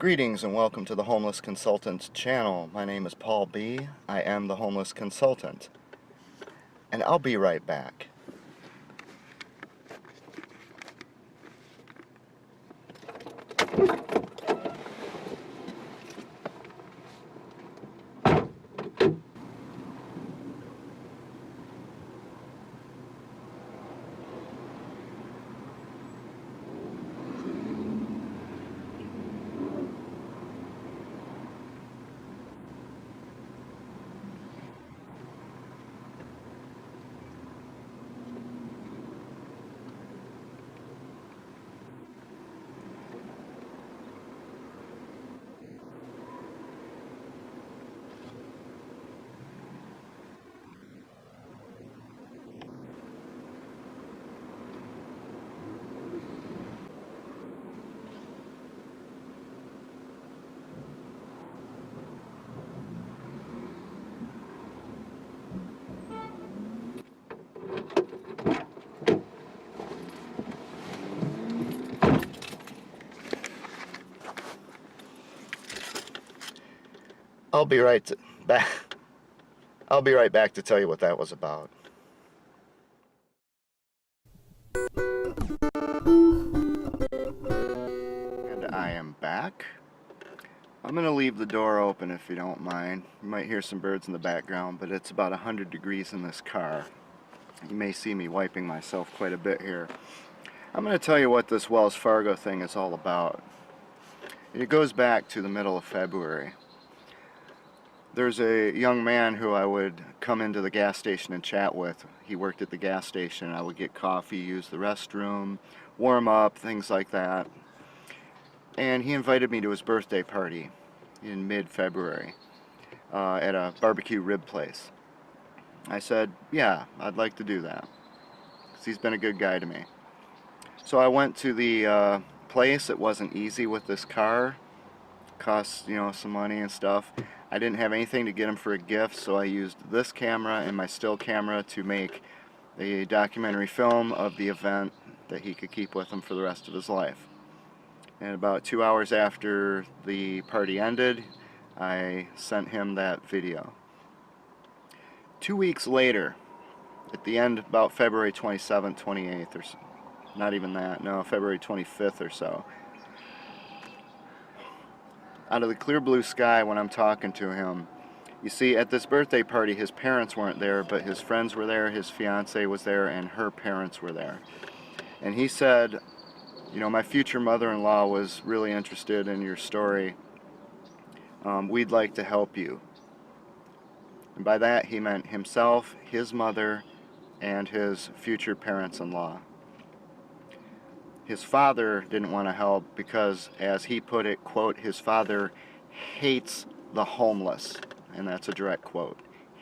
Greetings and welcome to the Homeless Consultant channel. My name is Paul B. I am the Homeless Consultant. And I'll be right back. I'll be right back to tell you what that was about. And I am back. I'm going to leave the door open if you don't mind. You might hear some birds in the background, but it's about 100 degrees in this car. You may see me wiping myself quite a bit here. I'm going to tell you what this Wells Fargo thing is all about. It goes back to the middle of February. There's a young man who I would come into the gas station and chat with. He worked at the gas station. I would get coffee, use the restroom, warm up, things like that. And he invited me to his birthday party in mid-February at a barbecue rib place. I said, yeah, I'd like to do that, because he's been a good guy to me. So I went to the place. It wasn't easy with this car. Cost, some money and stuff. I didn't have anything to get him for a gift, so I used this camera and my still camera to make a documentary film of the event that he could keep with him for the rest of his life. And about 2 hours after the party ended, I sent him that video. 2 weeks later, at the end, about February 27th, 28th, or so, not even that, no, February 25th or so, out of the clear blue sky when I'm talking to him, you see, at this birthday party, his parents weren't there, but his friends were there, his fiance was there, and her parents were there. And he said, my future mother-in-law was really interested in your story. We'd like to help you. And by that, he meant himself, his mother, and his future parents-in-law. His father didn't want to help because, as he put it, quote, his father hates the homeless. And that's a direct quote.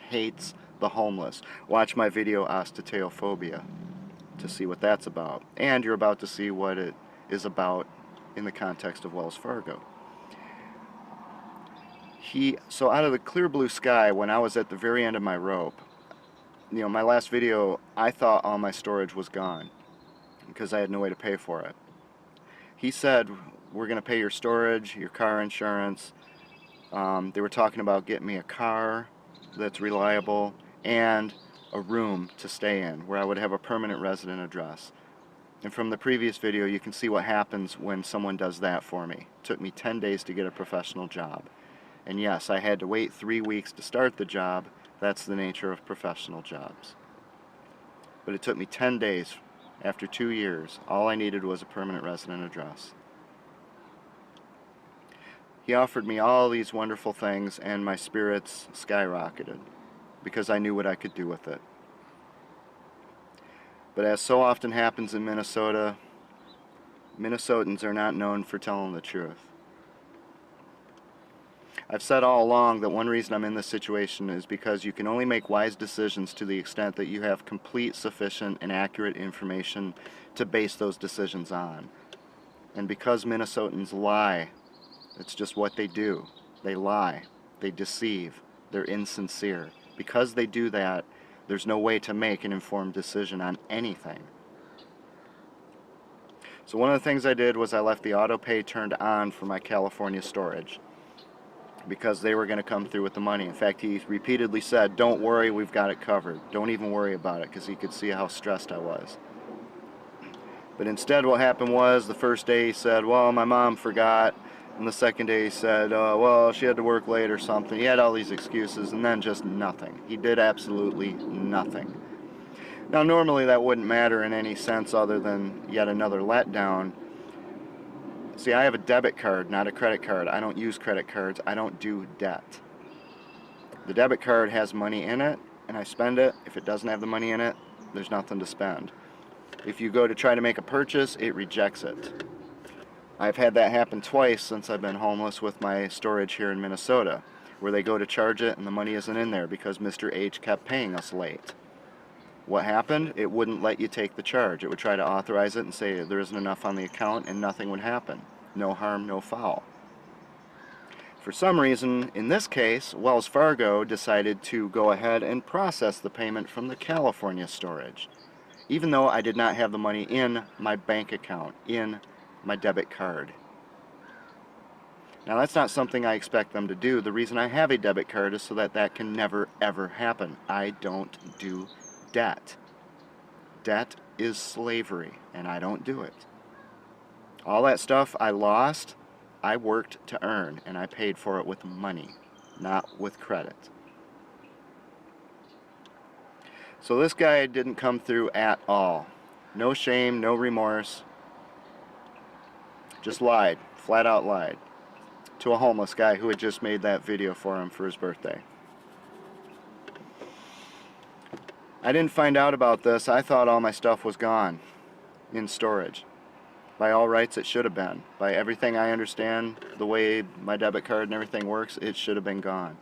Hates the homeless. Watch my video, Astateophobia, to see what that's about. And you're about to see what it is about in the context of Wells Fargo. So out of the clear blue sky, when I was at the very end of my rope, my last video, I thought all my storage was gone, because I had no way to pay for it. He said, we're going to pay your storage, your car insurance. They were talking about getting me a car that's reliable and a room to stay in where I would have a permanent resident address. And from the previous video, you can see what happens when someone does that for me. It took me 10 days to get a professional job. And yes, I had to wait 3 weeks to start the job. That's the nature of professional jobs. But it took me 10 days. After 2 years, all I needed was a permanent resident address. He offered me all these wonderful things, and my spirits skyrocketed because I knew what I could do with it. But as so often happens in Minnesota, Minnesotans are not known for telling the truth. I've said all along that one reason I'm in this situation is because you can only make wise decisions to the extent that you have complete, sufficient, and accurate information to base those decisions on. And because Minnesotans lie, it's just what they do. They lie. They deceive. They're insincere. Because they do that, there's no way to make an informed decision on anything. So one of the things I did was I left the auto pay turned on for my California storage, because they were going to come through with the money. In fact, he repeatedly said, "Don't worry, we've got it covered. Don't even worry about it," because he could see how stressed I was. But instead what happened was, the first day he said, "Well, my mom forgot." And the second day he said, "Well, she had to work late or something." He had all these excuses, and then just nothing. He did absolutely nothing. Now, normally that wouldn't matter in any sense other than yet another letdown. See, I have a debit card, not a credit card. I don't use credit cards. I don't do debt. The debit card has money in it, and I spend it. If it doesn't have the money in it, there's nothing to spend. If you go to try to make a purchase, it rejects it. I've had that happen twice since I've been homeless with my storage here in Minnesota, where they go to charge it and the money isn't in there because Mr. H kept paying us late. What happened? It wouldn't let you take the charge. It would try to authorize it and say there isn't enough on the account, and nothing would happen. No harm, no foul. For some reason, in this case, Wells Fargo decided to go ahead and process the payment from the California storage, even though I did not have the money in my bank account, in my debit card. Now, that's not something I expect them to do. The reason I have a debit card is so that that can never, ever happen. I don't do debt. Debt is slavery, and I don't do it. All that stuff I lost, I worked to earn, and I paid for it with money, not with credit. So this guy didn't come through at all. No shame, no remorse. Just lied, flat out lied, to a homeless guy who had just made that video for him for his birthday. I didn't find out about this. I thought all my stuff was gone in storage. By all rights, it should have been. By everything I understand, the way my debit card and everything works, it should have been gone.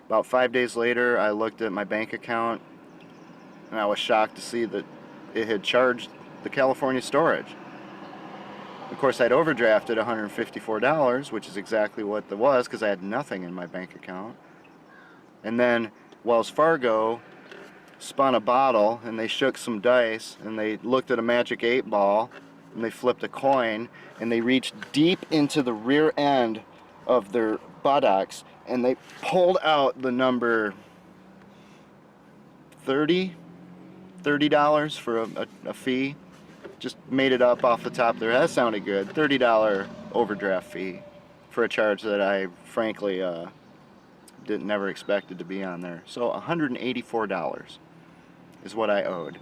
About 5 days later, I looked at my bank account, and I was shocked to see that it had charged the California storage. Of course, I'd overdrafted $154, which is exactly what it was, because I had nothing in my bank account. And then Wells Fargo spun a bottle, and they shook some dice, and they looked at a magic 8-ball, and they flipped a coin, and they reached deep into the rear end of their buttocks, and they pulled out the number $30 for a fee. Just made it up off the top there. That sounded good. $30 overdraft fee for a charge that I frankly never expected to be on there. So $184 is what I owed.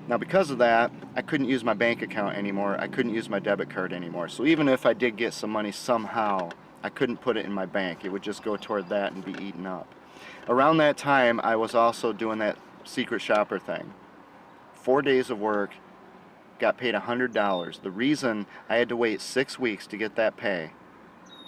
Now, because of that, I couldn't use my bank account anymore. I couldn't use my debit card anymore. So even if I did get some money somehow, I couldn't put it in my bank. It would just go toward that and be eaten up. Around that time, I was also doing that secret shopper thing. 4 days of work, got paid $100. The reason I had to wait 6 weeks to get that pay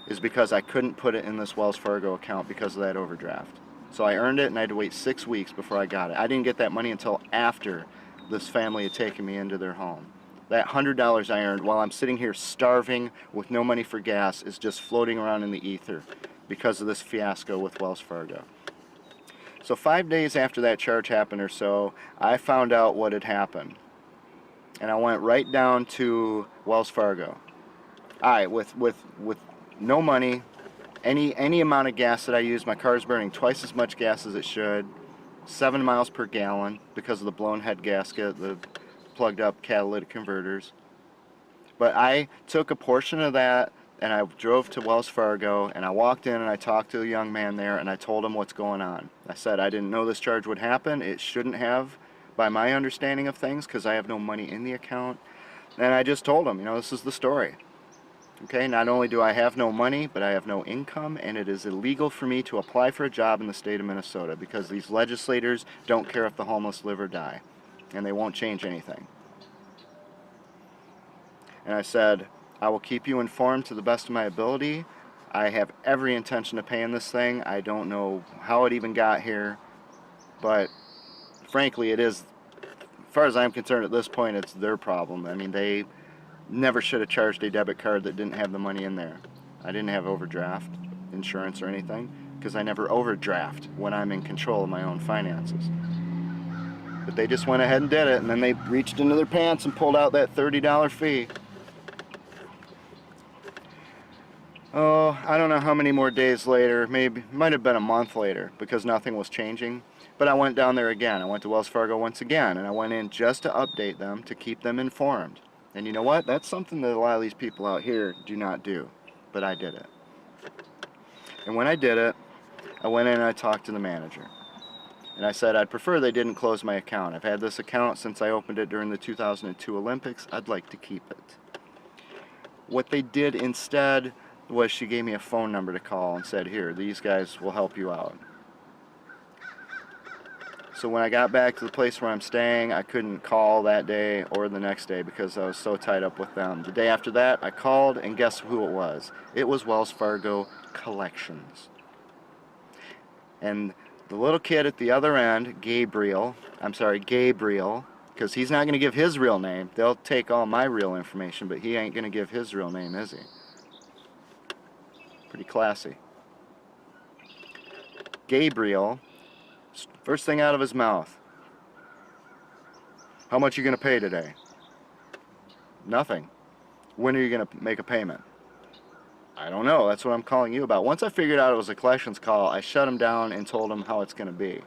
is because I couldn't put it in this Wells Fargo account because of that overdraft. So I earned it, and I had to wait 6 weeks before I got it. I didn't get that money until after this family had taken me into their home. That $100 I earned while I'm sitting here starving with no money for gas is just floating around in the ether because of this fiasco with Wells Fargo. So 5 days after that charge happened or so, I found out what had happened. And I went right down to Wells Fargo. Alright, with no money, any amount of gas that I use, my car's burning twice as much gas as it should, 7 miles per gallon because of the blown head gasket, the plugged up catalytic converters. But I took a portion of that, and I drove to Wells Fargo, and I walked in and I talked to a young man there, and I told him what's going on. I said I didn't know this charge would happen. It shouldn't have, by my understanding of things, because I have no money in the account. And I just told him, this is the story. Okay, not only do I have no money, but I have no income, and it is illegal for me to apply for a job in the state of Minnesota because these legislators don't care if the homeless live or die, and they won't change anything. And I said, I will keep you informed to the best of my ability. I have every intention of paying this thing. I don't know how it even got here, but frankly, it is, as far as I'm concerned at this point, it's their problem. I mean, they never should have charged a debit card that didn't have the money in there. I didn't have overdraft insurance or anything because I never overdraft when I'm in control of my own finances. But they just went ahead and did it, and then they reached into their pants and pulled out that $30 fee. Oh, I don't know how many more days later, maybe, might have been a month later, because nothing was changing. But I went down there again. I went to Wells Fargo once again, and I went in just to update them, to keep them informed. And you know what? That's something that a lot of these people out here do not do. But I did it. And when I did it, I went in and I talked to the manager. And I said, I'd prefer they didn't close my account. I've had this account since I opened it during the 2002 Olympics. I'd like to keep it. What they did instead was she gave me a phone number to call and said, here, these guys will help you out. So when I got back to the place where I'm staying, I couldn't call that day or the next day because I was so tied up with them. The day after that, I called, and guess who it was? It was Wells Fargo Collections. And the little kid at the other end, Gabriel, because he's not going to give his real name. They'll take all my real information, but he ain't going to give his real name, is he? Pretty classy. Gabriel, first thing out of his mouth, how much are you going to pay today? Nothing. When are you going to make a payment? I don't know. That's what I'm calling you about. Once I figured out it was a collections call, I shut him down and told him how it's going to be.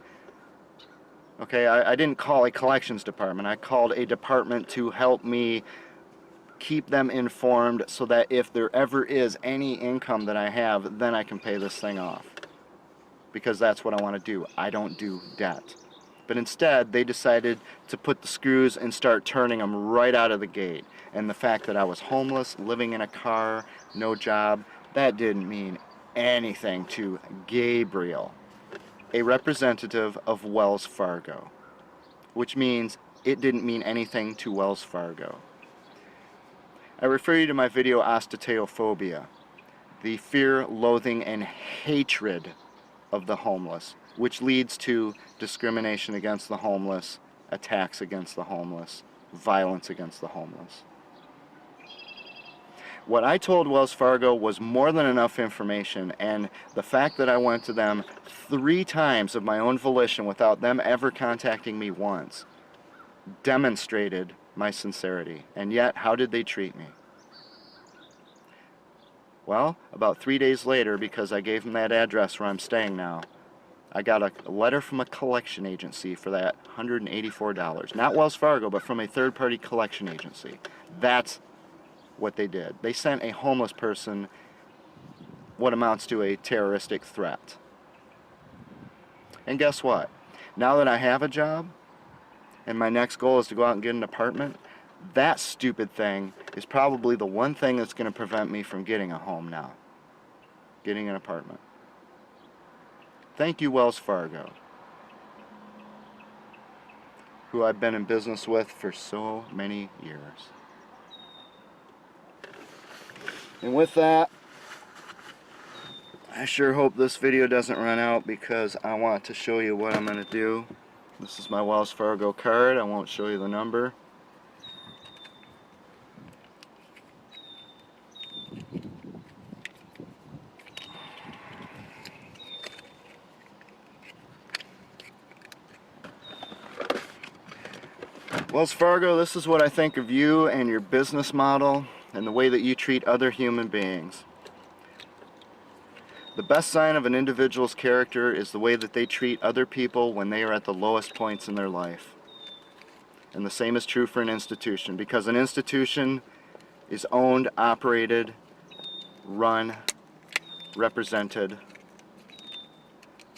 Okay, I didn't call a collections department. I called a department to help me keep them informed so that if there ever is any income that I have, then I can pay this thing off. Because that's what I want to do. I don't do debt. But instead, they decided to put the screws and start turning them right out of the gate. And the fact that I was homeless, living in a car, no job, that didn't mean anything to Gabriel, a representative of Wells Fargo, which means it didn't mean anything to Wells Fargo. I refer you to my video Astateophobia, the fear, loathing, and hatred of the homeless, which leads to discrimination against the homeless, attacks against the homeless, violence against the homeless. What I told Wells Fargo was more than enough information, and the fact that I went to them 3 times of my own volition without them ever contacting me once demonstrated my sincerity. And yet, how did they treat me? Well, about 3 days later, because I gave them that address where I'm staying now, I got a letter from a collection agency for that $184. Not Wells Fargo, but from a third-party collection agency. That's what they did. They sent a homeless person what amounts to a terroristic threat. And guess what? Now that I have a job, and my next goal is to go out and get an apartment, that stupid thing is probably the one thing that's going to prevent me from getting a home now. Getting an apartment. Thank you, Wells Fargo, who I've been in business with for so many years. And with that, I sure hope this video doesn't run out because I want to show you what I'm going to do. This is my Wells Fargo card. I won't show you the number. Wells Fargo, this is what I think of you and your business model and the way that you treat other human beings. The best sign of an individual's character is the way that they treat other people when they are at the lowest points in their life. And the same is true for an institution, because an institution is owned, operated, run, represented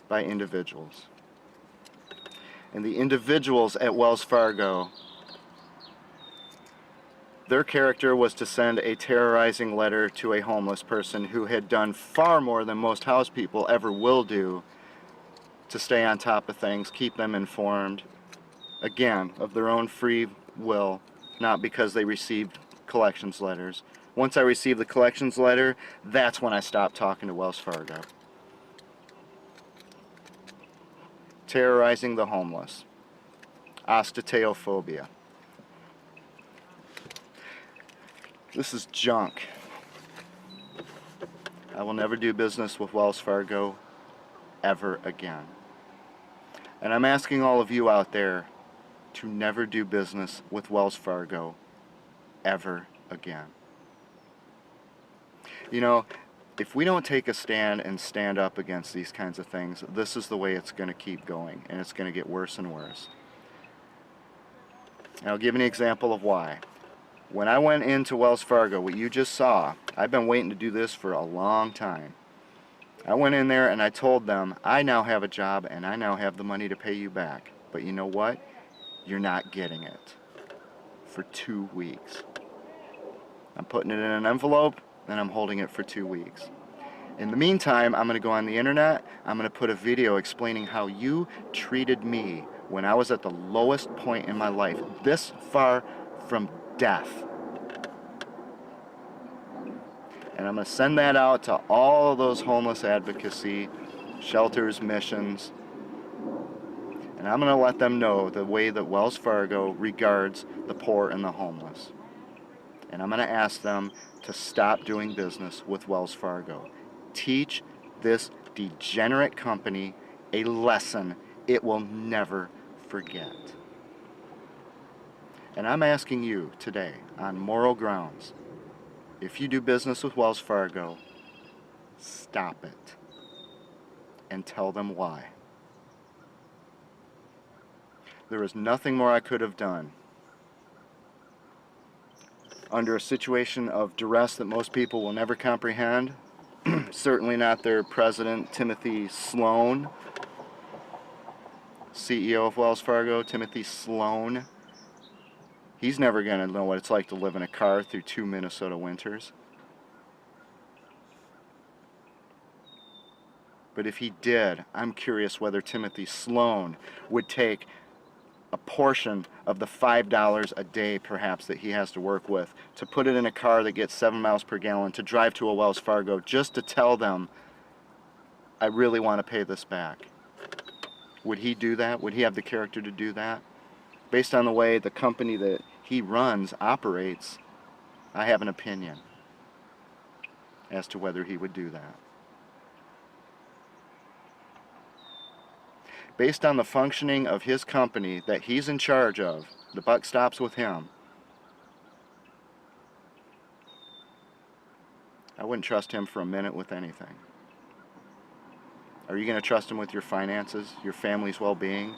by individuals. And the individuals at Wells Fargo, their character was to send a terrorizing letter to a homeless person who had done far more than most house people ever will do to stay on top of things, keep them informed, again, of their own free will, not because they received collections letters. Once I received the collections letter, that's when I stopped talking to Wells Fargo. Terrorizing the homeless. Astateophobia. This is junk. I will never do business with Wells Fargo ever again. And I'm asking all of you out there to never do business with Wells Fargo ever again. You know, if we don't take a stand and stand up against these kinds of things, this is the way it's going to keep going, and it's going to get worse and worse. And I'll give an example of why. When I went into Wells Fargo, what you just saw, I've been waiting to do this for a long time. I went in there and I told them, I now have a job and I now have the money to pay you back. But you know what? You're not getting it for 2 weeks. I'm putting it in an envelope and I'm holding it for 2 weeks. In the meantime, I'm going to go on the internet, I'm going to put a video explaining how you treated me when I was at the lowest point in my life, this far from death. And I'm going to send that out to all those homeless advocacy shelters, missions, and I'm going to let them know the way that Wells Fargo regards the poor and the homeless. And I'm going to ask them to stop doing business with Wells Fargo. Teach this degenerate company a lesson it will never forget. And I'm asking you today, on moral grounds, if you do business with Wells Fargo, stop it and tell them why. There is nothing more I could have done under a situation of duress that most people will never comprehend. Certainly not their president, Timothy Sloan, CEO of Wells Fargo, Timothy Sloan. He's never going to know what it's like to live in a car through 2 Minnesota winters. But if he did, I'm curious whether Timothy Sloan would take a portion of the $5 a day perhaps that he has to work with to put it in a car that gets 7 miles per gallon to drive to a Wells Fargo just to tell them, I really want to pay this back. Would he do that? Would he have the character to do that? Based on the way the company that he runs operates, I have an opinion as to whether he would do that. Based on the functioning of his company that he's in charge of, the buck stops with him. I wouldn't trust him for a minute with anything. Are you going to trust him with your finances, your family's well-being,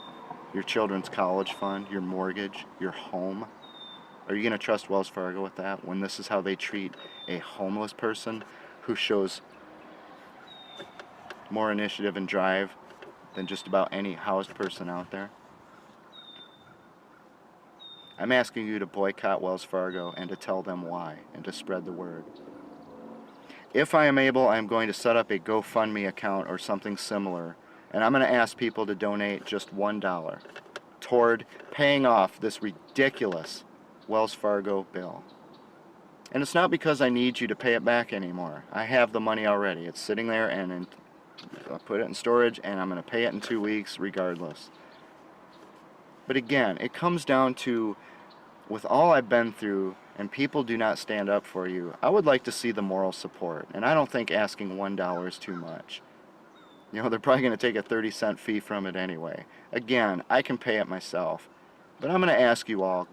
your children's college fund, your mortgage, your home? Are you going to trust Wells Fargo with that when this is how they treat a homeless person who shows more initiative and drive than just about any housed person out there? I'm asking you to boycott Wells Fargo and to tell them why and to spread the word. If I am able, I'm going to set up a GoFundMe account or something similar, and I'm going to ask people to donate just $1 toward paying off this ridiculous Wells Fargo bill. And it's not because I need you to pay it back anymore. I have the money already. It's sitting there, and I'll put it in storage, and I'm going to pay it in 2 weeks regardless. But again, it comes down to, with all I've been through, and people do not stand up for you, I would like to see the moral support. And I don't think asking $1 is too much. You know, they're probably going to take a 30-cent fee from it anyway. Again, I can pay it myself. But I'm going to ask you all,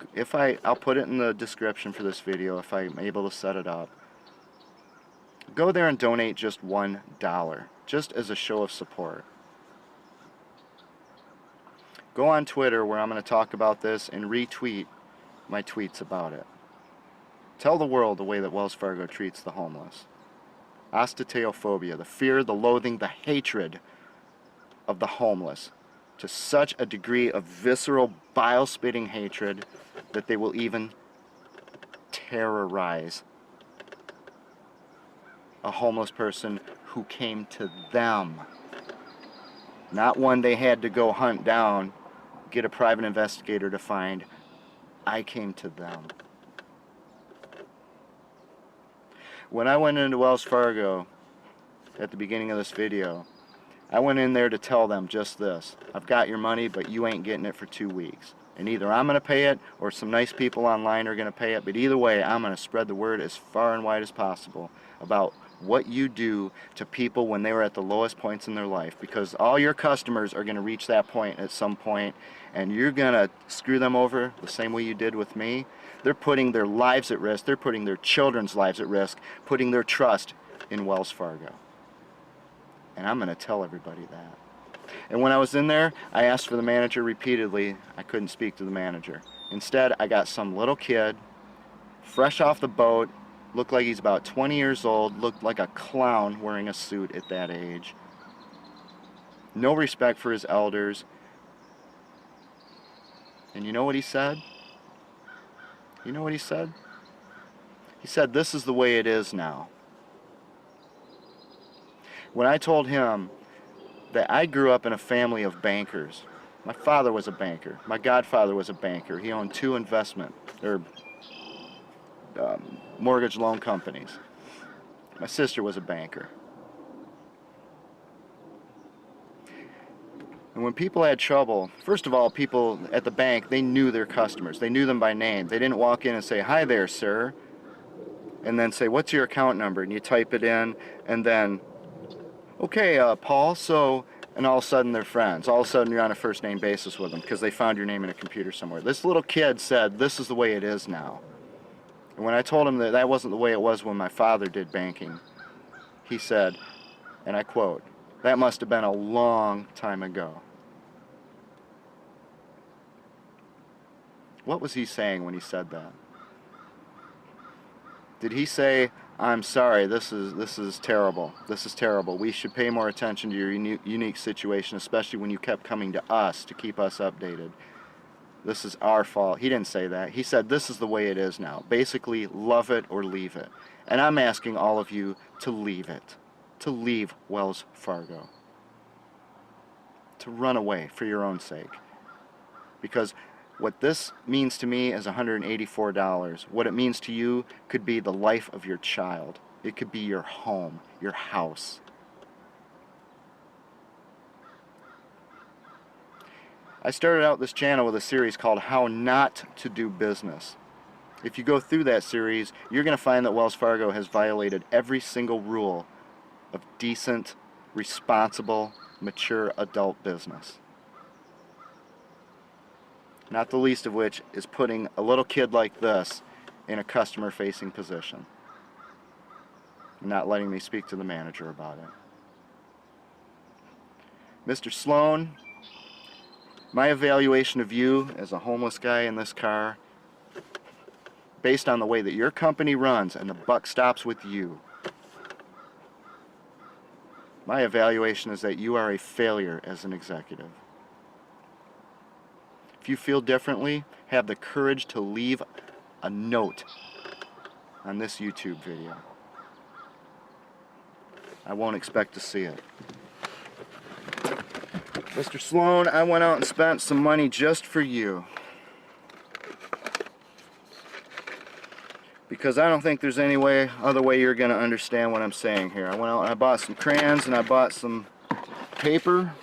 I'll put it in the description for this video if I'm able to set it up. Go there and donate just $1, just as a show of support. Go on Twitter, where I'm going to talk about this, and retweet my tweets about it. Tell the world the way that Wells Fargo treats the homeless. Astateophobia, the fear, the loathing, the hatred of the homeless, to such a degree of visceral, bile-spitting hatred that they will even terrorize a homeless person who came to them. Not one they had to go hunt down, get a private investigator to find. I came to them. When I went into Wells Fargo at the beginning of this video, I went in there to tell them just this: I've got your money, but you ain't getting it for 2 weeks. And either I'm going to pay it or some nice people online are going to pay it. But either way, I'm going to spread the word as far and wide as possible about what you do to people when they were at the lowest points in their life. Because all your customers are going to reach that point at some point, and you're going to screw them over the same way you did with me. They're putting their lives at risk. They're putting their children's lives at risk, putting their trust in Wells Fargo. And I'm going to tell everybody that. And when I was in there, I asked for the manager repeatedly. I couldn't speak to the manager. Instead, I got some little kid, fresh off the boat, looked like he's about 20 years old, looked like a clown wearing a suit at that age. No respect for his elders. And you know what he said? You know what he said? He said, "This is the way it is now." When I told him that I grew up in a family of bankers, my father was a banker, my godfather was a banker, he owned 2 mortgage loan companies. My sister was a banker. And when people had trouble, first of all, people at the bank, they knew their customers. They knew them by name. They didn't walk in and say, "Hi there, sir," and then say, "What's your account number?" And you type it in, and then, "Okay, Paul, so," and all of a sudden they're friends. All of a sudden you're on a first name basis with them because they found your name in a computer somewhere. This little kid said, "This is the way it is now." And when I told him that that wasn't the way it was when my father did banking, he said, and I quote, "That must have been a long time ago." What was he saying when he said that? Did he say, "I'm sorry, this is terrible. This is terrible. We should pay more attention to your unique situation, especially when you kept coming to us to keep us updated. This is our fault"? He didn't say that. He said, "This is the way it is now. Basically, love it or leave it." And I'm asking all of you to leave it. To leave Wells Fargo. To run away for your own sake. Because what this means to me is $184. What it means to you could be the life of your child. It could be your home, your house. I started out this channel with a series called How Not to Do Business. If you go through that series, you're going to find that Wells Fargo has violated every single rule of decent, responsible, mature adult business. Not the least of which is putting a little kid like this in a customer-facing position. Not letting me speak to the manager about it. Mr. Sloan, my evaluation of you as a homeless guy in this car, based on the way that your company runs and the buck stops with you, my evaluation is that you are a failure as an executive. If you feel differently, have the courage to leave a note on this YouTube video. I won't expect to see it. Mr. Sloan, I went out and spent some money just for you. Because I don't think there's any other way you're going to understand what I'm saying here. I went out and I bought some crayons and I bought some paper.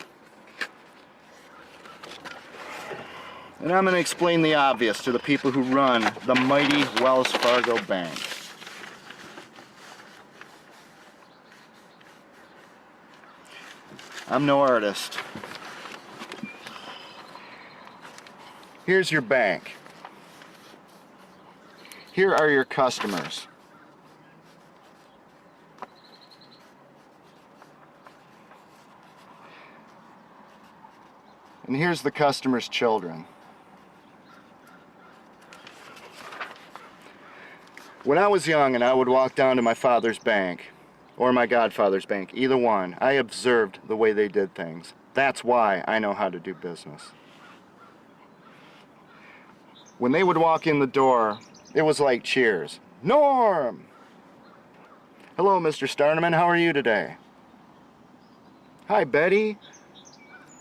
And I'm going to explain the obvious to the people who run the mighty Wells Fargo Bank. I'm no artist. Here's your bank. Here are your customers. And here's the customer's children. When I was young and I would walk down to my father's bank, or my godfather's bank, either one, I observed the way they did things. That's why I know how to do business. When they would walk in the door, it was like cheers. "Norm! Hello, Mr. Starneman, how are you today?" "Hi, Betty.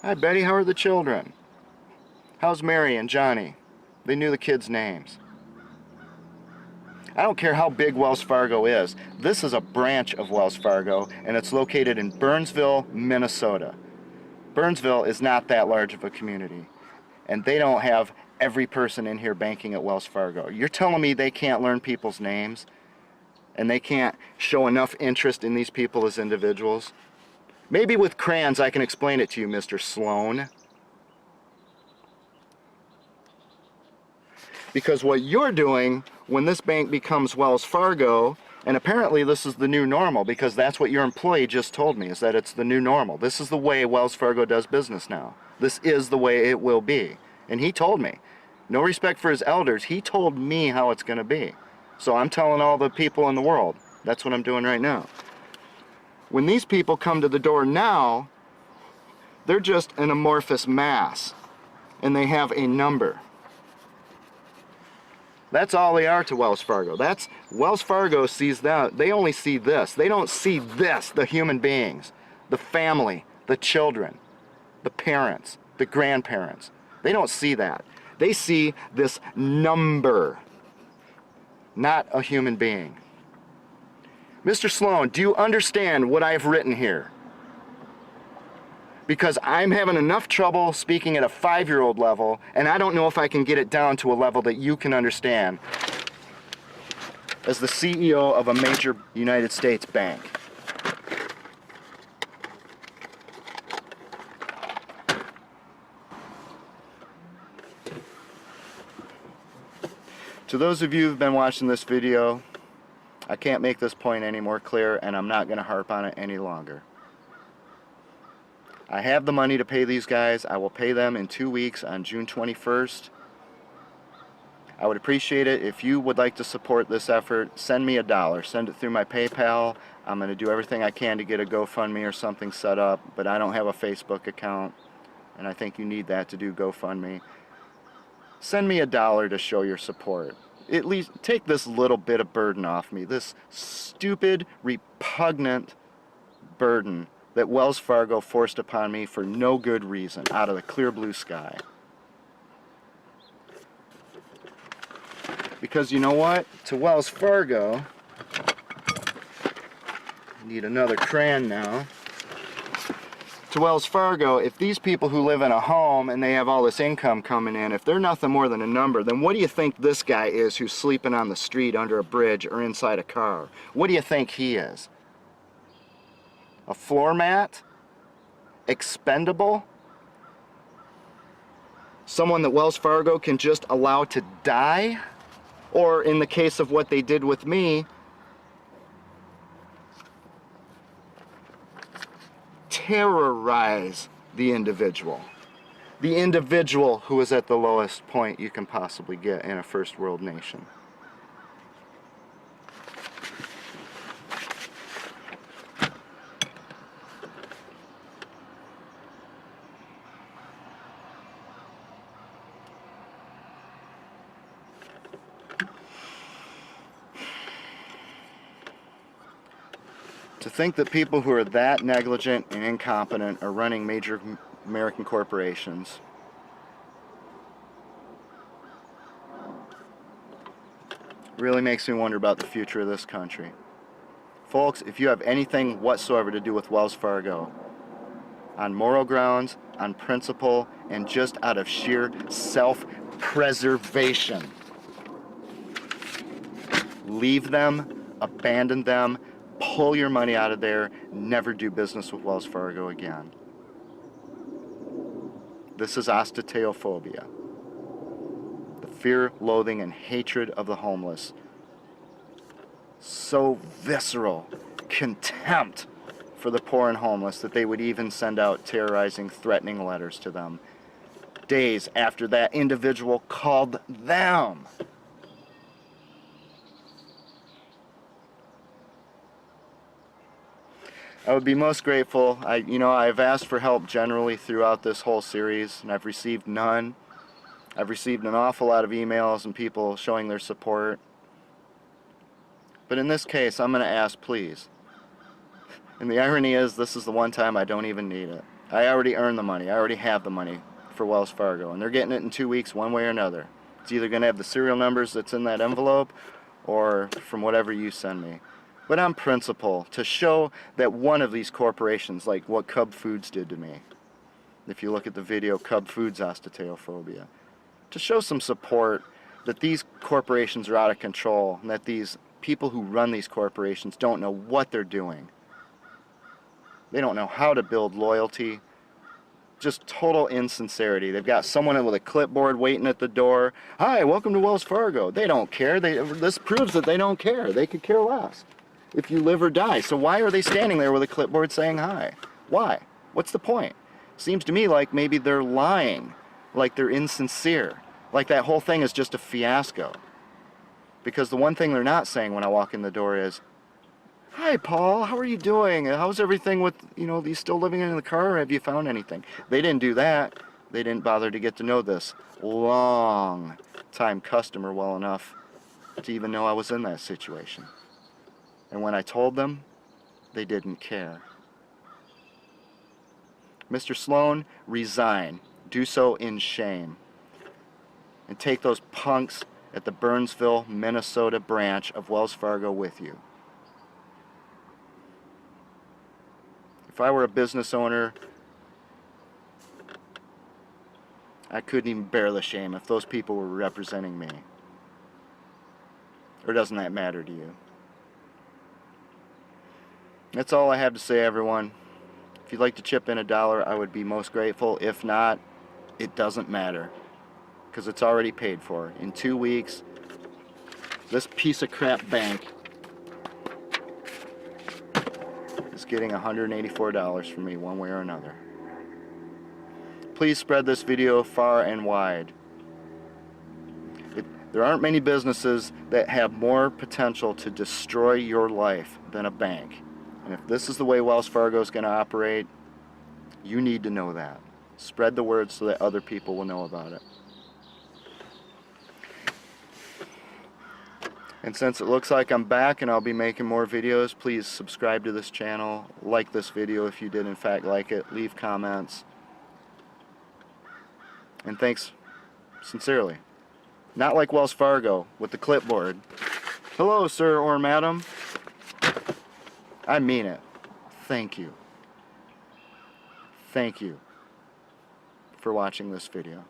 Hi, Betty, how are the children?" "How's Mary and Johnny?" They knew the kids' names. I don't care how big Wells Fargo is. This is a branch of Wells Fargo, and it's located in Burnsville, Minnesota. Burnsville is not that large of a community, and they don't have every person in here banking at Wells Fargo. You're telling me they can't learn people's names and they can't show enough interest in these people as individuals? Maybe with crayons I can explain it to you, Mr. Sloan. Because what you're doing when this bank becomes Wells Fargo, and apparently this is the new normal, because that's what your employee just told me, is that it's the new normal. This is the way Wells Fargo does business now. This is the way it will be. And he told me. No respect for his elders. He told me how it's going to be. So I'm telling all the people in the world. That's what I'm doing right now. When these people come to the door now, they're just an amorphous mass. And they have a number. That's all they are to Wells Fargo. Wells Fargo sees that. They only see this. They don't see this, the human beings, the family, the children, the parents, the grandparents. They don't see that. They see this number, not a human being. Mr. Sloan, do you understand what I've written here? Because I'm having enough trouble speaking at a 5-year-old level, and I don't know if I can get it down to a level that you can understand as the CEO of a major United States bank. To those of you who've been watching this video, I can't make this point any more clear, and I'm not going to harp on it any longer. I have the money to pay these guys. I will pay them in 2 weeks on June 21st. I would appreciate it if you would like to support this effort. Send me $1. Send it through my PayPal. I'm going to do everything I can to get a GoFundMe or something set up, but I don't have a Facebook account, and I think you need that to do GoFundMe. Send me $1 to show your support. At least take this little bit of burden off me, this stupid, repugnant burden that Wells Fargo forced upon me for no good reason, out of the clear blue sky. Because you know what? To Wells Fargo, I need another crayon now. To Wells Fargo, if these people who live in a home and they have all this income coming in, if they're nothing more than a number, then what do you think this guy is who's sleeping on the street under a bridge or inside a car? What do you think he is? A floor mat? Expendable? Someone that Wells Fargo can just allow to die? Or in the case of what they did with me, terrorize the individual. The individual who is at the lowest point you can possibly get in a first world nation. To think that people who are that negligent and incompetent are running major American corporations really makes me wonder about the future of this country. Folks, if you have anything whatsoever to do with Wells Fargo, on moral grounds, on principle, and just out of sheer self-preservation, leave them, abandon them, pull your money out of there, never do business with Wells Fargo again. This is Astateophobia. The fear, loathing, and hatred of the homeless. So visceral contempt for the poor and homeless that they would even send out terrorizing, threatening letters to them days after that individual called them. I would be most grateful. I've asked for help generally throughout this whole series, and I've received none. I've received an awful lot of emails and people showing their support. But in this case, I'm going to ask, please. And the irony is, this is the one time I don't even need it. I already earned the money. I already have the money for Wells Fargo, and they're getting it in 2 weeks one way or another. It's either going to have the serial numbers that's in that envelope or from whatever you send me. But on principle, to show that one of these corporations, like what Cub Foods did to me, if you look at the video, Cub Foods Astateophobia, to show some support that these corporations are out of control and that these people who run these corporations don't know what they're doing. They don't know how to build loyalty. Just total insincerity. They've got someone with a clipboard waiting at the door. Hi, welcome to Wells Fargo. They don't care. This proves that they don't care. They could care less if you live or die. So why are they standing there with a clipboard saying hi? Why? What's the point? Seems to me like maybe they're lying, like they're insincere, like that whole thing is just a fiasco. Because the one thing they're not saying when I walk in the door is, hi, Paul, how are you doing? How's everything with, are you still living in the car, or have you found anything? They didn't do that. They didn't bother to get to know this long-time customer well enough to even know I was in that situation. And when I told them, they didn't care. Mr. Sloan, resign. Do so in shame. And take those punks at the Burnsville, Minnesota branch of Wells Fargo with you. If I were a business owner, I couldn't even bear the shame if those people were representing me. Or doesn't that matter to you? That's all I have to say, everyone. If you'd like to chip in $1, I would be most grateful. If not, it doesn't matter, because it's already paid for. In 2 weeks, this piece of crap bank is getting $184 from me one way or another. Please spread this video far and wide. There aren't many businesses that have more potential to destroy your life than a bank. And if this is the way Wells Fargo is going to operate, you need to know that. Spread the word so that other people will know about it. And since it looks like I'm back and I'll be making more videos, please subscribe to this channel, like this video if you did in fact like it, leave comments. And thanks sincerely. Not like Wells Fargo with the clipboard. Hello, sir or madam. I mean it. Thank you. Thank you for watching this video.